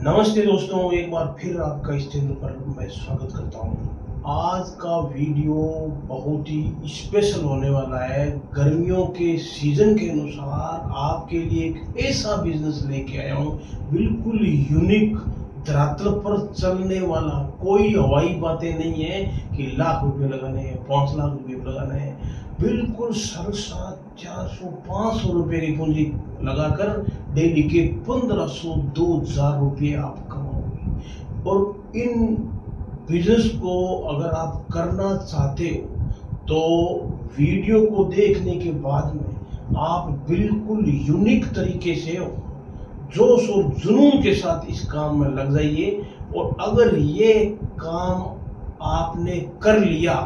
नमस्ते दोस्तों, एक बार फिर आपका इस चैनल पर मैं स्वागत करता हूं। आज का वीडियो बहुत ही स्पेशल होने वाला है। गर्मियों के सीजन के अनुसार आपके लिए एक ऐसा बिजनेस लेके आया हूं, बिल्कुल यूनिक, धरातल पर चलने वाला। कोई हवाई बातें नहीं है कि लाख रुपए लगाने हैं, 5 लाख रुपए लगाने हैं। बिल्कुल सरसा 400-500 रुपए की पूंजी लगाकर डेली के 1500-2000 रुपये आप कमाओगे। और इन बिजनेस को अगर आप करना चाहते हो तो वीडियो को देखने के बाद में आप बिल्कुल यूनिक तरीके से जोश और जुनून के साथ इस काम में लग जाइए। और अगर ये काम आपने कर लिया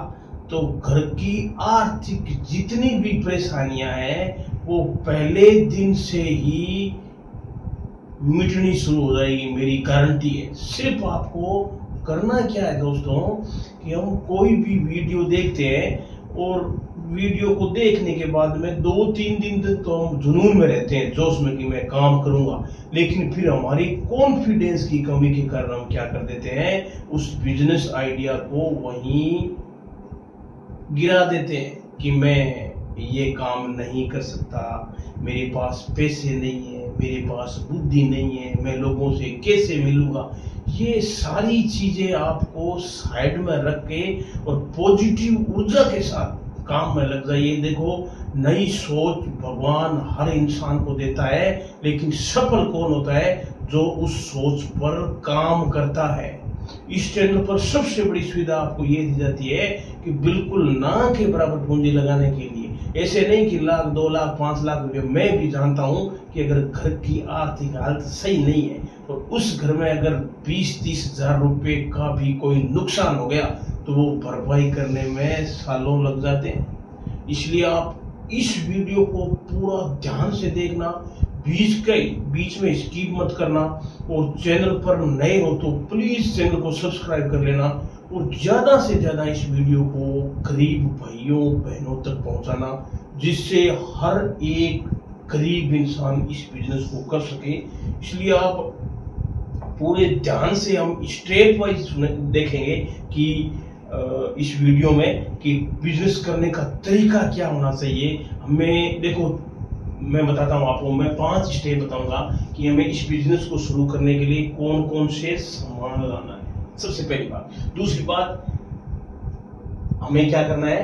तो घर की आर्थिक जितनी भी परेशानियां हैं वो पहले दिन से ही मिटनी शुरू हो जाएगी, मेरी गारंटी है। सिर्फ आपको करना क्या है दोस्तों कि हम कोई भी वीडियो देखते हैं और वीडियो को देखने के बाद में 2-3 दिन तक तो हम जुनून में रहते हैं, जोश में कि मैं काम करूंगा, लेकिन फिर हमारी कॉन्फिडेंस की कमी के कारण हम क्या कर देते हैं, उस बिजनेस आइडिया को वहीं गिरा देते हैं कि मैं ये काम नहीं कर सकता, मेरे पास पैसे नहीं है, मेरे पास बुद्धि नहीं है, मैं लोगों से कैसे मिलूंगा। ये सारी चीजें आपको साइड में रख के और पॉजिटिव ऊर्जा के साथ काम में लग जाइए। देखो, नई सोच भगवान हर इंसान को देता है, लेकिन सफल कौन होता है? जो उस सोच पर काम करता है। इस चैनल पर सबसे बड़ी सुविधा आपको ये दी जाती है कि बिल्कुल ना के बराबर पूंजी लगाने के लिए, ऐसे नहीं कि लाख, 2 लाख, 5 लाख रुपए। मैं भी जानता हूं कि अगर घर की आर्थिक हालत सही नहीं है तो उस घर में अगर 20-30 हजार रुपए का भी कोई नुकसान हो गया तो वो भरपाई करने में सालों लग जाते हैं। इसलिए आप इस वीडियो को पूरा ध्यान से देखना, बीच में स्किप मत करना। और चैनल पर नए हो तो प्लीज चैनल को सब्सक्राइब कर लेना और ज्यादा से ज्यादा इस वीडियो को गरीब भाइयों बहनों तक पहुंचाना, जिससे हर एक गरीब इंसान इस बिजनेस को कर सके। इसलिए आप पूरे ध्यान से हम स्टेप वाइज देखेंगे कि इस वीडियो में कि बिजनेस करने का तरीका क्या होना चाहिए। हमें देखो, मैं बताता हूँ आपको, मैं 5 स्टेप बताऊंगा कि हमें इस बिजनेस को शुरू करने के लिए कौन कौन से सामान लाना है, सबसे पहली बात। दूसरी बात, हमें क्या करना है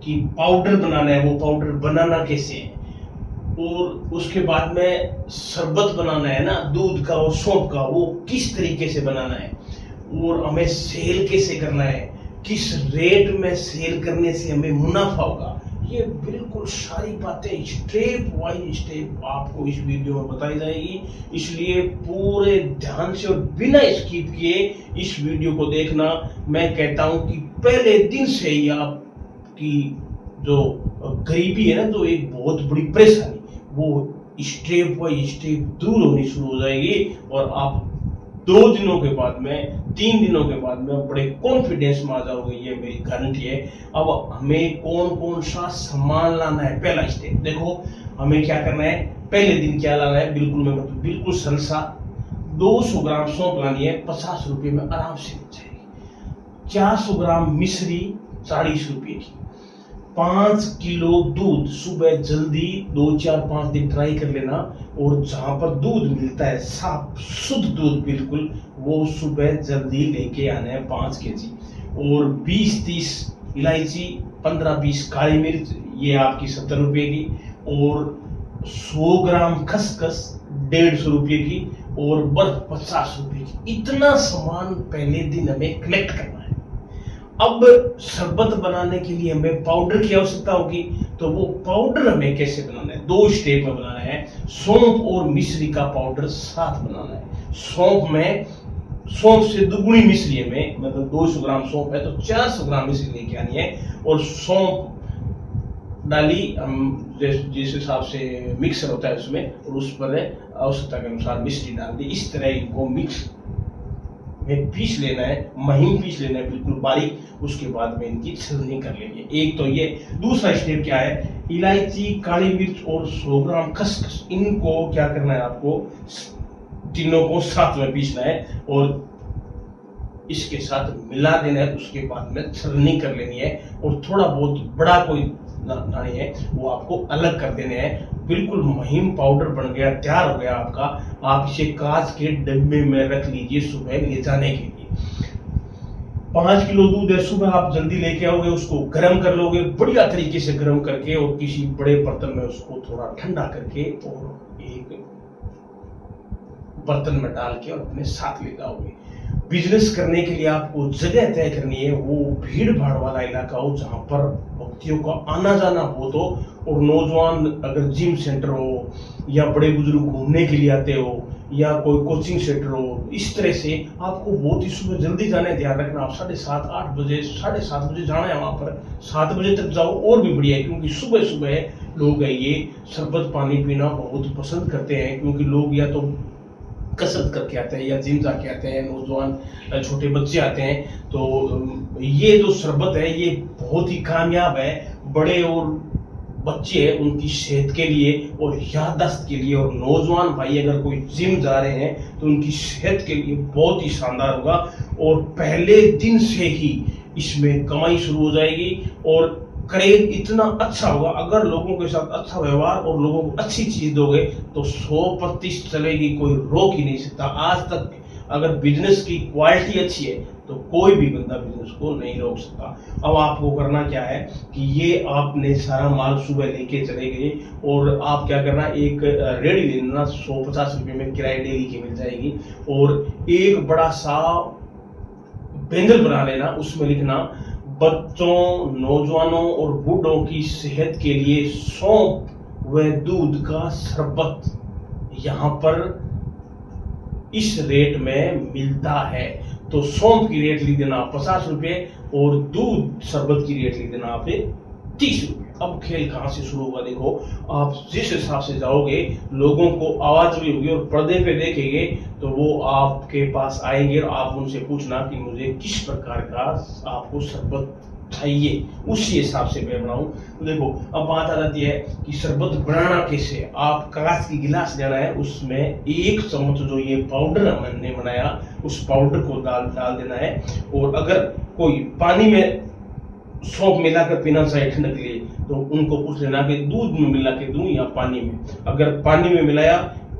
कि पाउडर बनाना है, वो पाउडर बनाना कैसे है। और उसके बाद में शरबत बनाना है ना, दूध का और सौंफ का, वो किस तरीके से बनाना है। और हमें सेल कैसे करना है, किस रेट में सेल करने से हमें मुनाफा होगा। ये बिल्कुल सारी बातें स्टेप बाय स्टेप आपको इस वीडियो में बताई जाएगी। इसलिए पूरे ध्यान से और बिना स्किप किए इस वीडियो को देखना। मैं कहता हूं कि पहले दिन से ही आपकी जो गरीबी है ना, तो एक बहुत बड़ी परेशानी, वो स्टेप बाय स्टेप दूर होनी शुरू हो जाएगी। और आप 2 दिनों के बाद में, 3 दिनों के बाद में बड़े कॉन्फिडेंस में आ जाओगे, ये मेरी गारंटी है। अब हमें कौन कौन सा सामान लाना है, पहला स्टेप देखो, हमें क्या करना है। पहले दिन क्या लाना है, बिल्कुल सरसा 200 ग्राम सौंफ लानी है, 50 रुपये में आराम से मिल जाएगी। 400 ग्राम मिश्री 40 रुपये की। 5 किलो दूध सुबह जल्दी 2-4-5 दिन ट्राई कर लेना। और जहां पर दूध मिलता है साफ शुद्ध दूध बिल्कुल, वो सुबह जल्दी लेके आना है 5 केजी। और 20-30 इलायची, 15-20 काली मिर्च, ये आपकी 70 रुपये की। और 100 ग्राम खसखस 150 रुपये की। और बर्फ 50 रुपये की। इतना सामान पहले दिन हमें कलेक्ट करना है। अब शरबत बनाने के लिए हमें पाउडर की आवश्यकता होगी, तो वो पाउडर हमें कैसे बनाना है, 2 स्टेप में बनाना है। सौंफ और मिश्री का पाउडर साथ बनाना है। सौंफ से दुगुनी मिश्री में, मतलब 200 ग्राम सौंफ है तो 400 ग्राम मिश्री लेके आनी है। और सौंफ डाली, हम जिस हिसाब से मिक्सर होता है उसमें, और उस पर आवश्यकता के अनुसार मिश्री डाल दी। इस तरह इनको मिक्स में पीस लेना है, महीन पीस लेना है, बिल्कुल बारीक। उसके बाद में इनकी छलनी कर लेंगे। एक तो ये। दूसरा स्टेप क्या है, इलायची, काली मिर्च और 100 ग्राम खसखस, इनको क्या करना है आपको तीनों को साथ में पीसना है और इसके साथ मिला देना है। उसके बाद में छलनी कर लेनी है और थोड़ा बहुत बड़ा कोई दाने है वो आपको अलग कर देने हैं। बिल्कुल महीन पाउडर बन गया, तैयार हो गया आपका। आप इसे कांच के डब्बे में रख लीजिए सुबह ले जाने के लिए। 5 किलो दूध है, सुबह आप जल्दी लेके आओगे, उसको गर्म कर लोगे बढ़िया तरीके से गर्म करके और किसी बड़े बर्तन में उसको थोड़ा ठंडा करके और एक बर्तन में डाल के और अपने साथ ले जाओगे। बिजनेस करने के लिए आपको जगह तय करनी है, वो भीड़ भाड़ वाला इलाका हो जहां पर व्यक्तियों का आना जाना हो तो, और नौजवान अगर जिम सेंटर हो या बड़े बुजुर्ग घूमने के लिए आते हो या कोई कोचिंग सेंटर हो, इस तरह से आपको बहुत ही सुबह जल्दी जाना है। ध्यान रखना, आप 7:30 8 बजे 7:30 बजे जाना है वहां पर, 7 बजे तक जाओ और भी बढ़िया है, क्योंकि सुबह सुबह लोग है ये शरबत पानी पीना बहुत पसंद करते हैं। क्योंकि लोग या तो कसरत करके आते हैं या जिम जाके आते हैं, नौजवान छोटे बच्चे आते हैं, तो ये जो शरबत है ये बहुत ही कामयाब है। बड़े और बच्चे हैं उनकी सेहत के लिए और याददाश्त के लिए, और नौजवान भाई अगर कोई जिम जा रहे हैं तो उनकी सेहत के लिए बहुत ही शानदार होगा। और पहले दिन से ही इसमें कमाई शुरू हो जाएगी और क्रेज इतना अच्छा होगा। अगर लोगों के साथ अच्छा व्यवहार और लोगों को अच्छी चीज दोगे तो 100% चलेगी, कोई रोक ही नहीं सकता। आज तक अगर बिजनेस की क्वालिटी अच्छी है तो कोई भी बंदा बिजनेस को नहीं रोक सकता। अब आपको करना क्या है कि ये आपने सारा माल सुबह लेके चले गए और आप क्या करना, एक रेडी ले लेना, 150 रुपये में किराए डेली की मिल जाएगी, और एक बड़ा सा बैंगल बना लेना, उसमें लिखना बच्चों, नौजवानों और बूढ़ों की सेहत के लिए सौंफ व दूध का शरबत यहाँ पर इस रेट में मिलता है। तो सौंफ की रेट लिख देना 50 रुपये और दूध शरबत की रेट लिख देना आपने 30 रुपये। अब खेल कहां से शुरू होगा, देखो आप जिस हिसाब से जाओगे लोगों को आवाज भी होगी और पर्दे पे देखेंगे तो वो आपके पास आएंगे और आप उनसे पूछना कि मुझे किस प्रकार का आपको शरबत चाहिए, उसी हिसाब से मैं बनाऊं। तो देखो अब बात आ जाती है कि शरबत बनाना कैसे। आप कांच की गिलास लेना है, उसमें 1 चम्मच जो ये पाउडर हमने बनाया उस पाउडर को डाल देना है। और अगर कोई पानी में सौंफ मिलाकर पीना चाहिए ठंडक के लिए तो उनको पूछ लेना कि दूध में मिला के दूं या पानी में। अगर पानी में मिलाया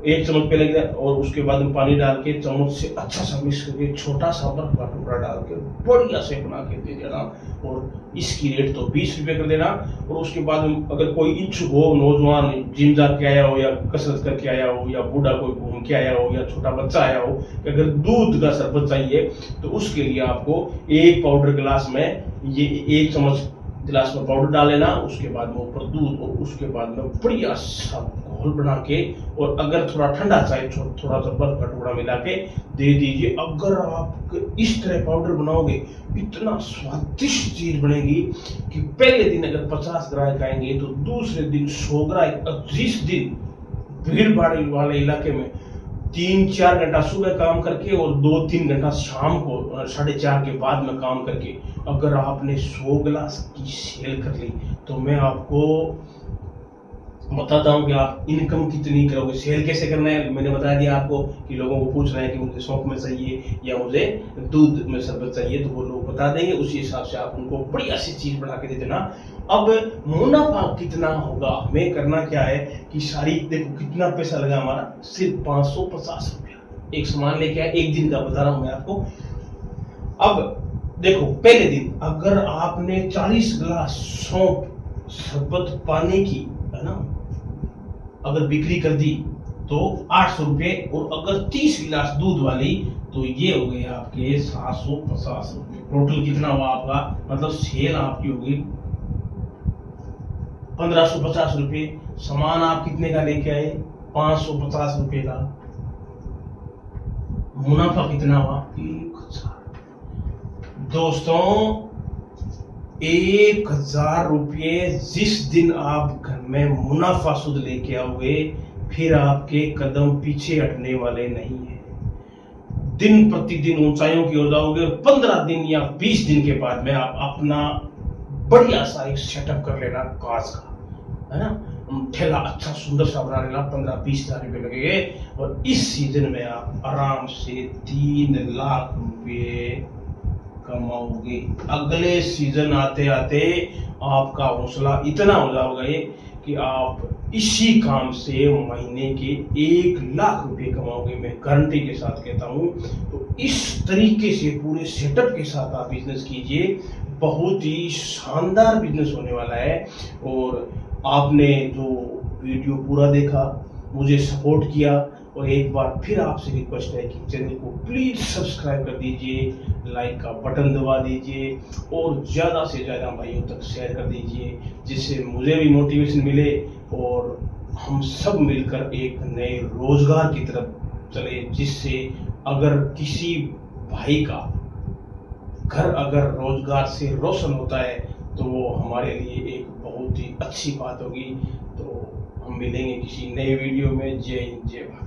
1 चम्मच पहले और उसके बाद में पानी डाल के चम्मच से अच्छा सा मिक्स करके छोटा सा बर्फ का टुकड़ा डाल के बढ़िया से बना के दे देना, और इसकी रेट तो 20 रुपये कर देना। और उसके बाद अगर कोई इच्छुक हो, नौजवान जिम जाके आया हो या कसरत करके आया हो या बूढ़ा कोई घूम के आया हो या छोटा बच्चा आया हो, अगर दूध का शरबत चाहिए तो उसके लिए आपको 1 पाउडर गिलास में ये 1 चम्मच गिलास में पाउडर डाल लेना, उसके बाद में ऊपर दूध और उसके बाद में बढ़िया सा घोल बना के, और अगर थोड़ा ठंडा चाहिए थोड़ा सा बर्फ का टुकड़ा मिला के दे दीजिए। अगर आप इस तरह पाउडर बनाओगे इतना स्वादिष्ट चीज बनेगी कि पहले दिन अगर 50 ग्राहक आएंगे तो दूसरे दिन 100 ग्राहक। जिस दिन भीड़ भाड़ वाले इलाके में 3-4 घंटा सुबह काम करके और 2-3 घंटा शाम को 4:30 के बाद में काम करके अगर आपने 100 गिलास की सेल कर ली तो मैं आपको बताता हूँ कि आप इनकम कितनी करोगे। सेल कैसे करना है मैंने बता दिया आपको कि लोगों को पूछ रहे हैं कि मुझे सौंफ में चाहिए या मुझे दूध में शरबत चाहिए, तो वो लोग बता देंगे, उसी हिसाब से आप उनको बढ़िया सी चीज बना के दे देना। अब मुनाफा कितना होगा, हमें करना क्या है कि सारी देखो कितना पैसा लगा हमारा, सिर्फ 550 रुपया एक सामान लेके आए, एक दिन का बता रहा हूं मैं आपको। अब देखो पहले दिन अगर आपने 40 गिलास सौंफ शरबत पानी की है ना अगर बिक्री कर दी तो 800 रुपये, और अगर 30 गिलास दूध वाली तो ये हो गए आपके 750 रुपये। टोटल कितना हुआ आपका, मतलब सेल आपकी होगी 1550 रुपये। सामान आप कितने का लेके आए, 550 रुपये का। मुनाफा कितना हुआ, 1000। दोस्तों 1000 रुपये जिस दिन आप घर में मुनाफा शुद्ध लेके आओगे फिर आपके कदम पीछे हटने वाले नहीं है। दिन प्रतिदिन ऊंचाइयों की ओर जाओगे। 15 दिन या 20 दिन के बाद में आप अपना बढ़िया सा एक सेटअप कर लेना कांच का, है ना। ठेला अच्छा सुंदर सा बनाने ला 15-20 हज़ार रुपये लगेंगे और इस सीजन में आप आराम से 3 लाख रुपये कमाओगे। अगले सीजन आते आते आपका हौसला इतना हो जाओगा कि आप इसी काम से महीने के 1 लाख रुपए कमाओगे। मैं गारंटी के साथ कहता हूँ। तो इस तरीके से पूरे सेटअप के साथ आप बिजनेस कीजिए, बहुत ही शानदार बिजनेस होने वाला है। और आपने जो वीडियो पूरा देखा, मुझे सपोर्ट किया, और एक बार फिर आपसे रिक्वेस्ट है कि चैनल को प्लीज़ सब्सक्राइब कर दीजिए, लाइक का बटन दबा दीजिए और ज़्यादा से ज़्यादा भाइयों तक शेयर कर दीजिए, जिससे मुझे भी मोटिवेशन मिले और हम सब मिलकर एक नए रोजगार की तरफ चले, जिससे अगर किसी भाई का घर अगर रोजगार से रोशन होता है तो वो हमारे लिए एक बहुत ही अच्छी बात होगी। तो हम मिलेंगे किसी नए वीडियो में। जय हिंद, जय भारत।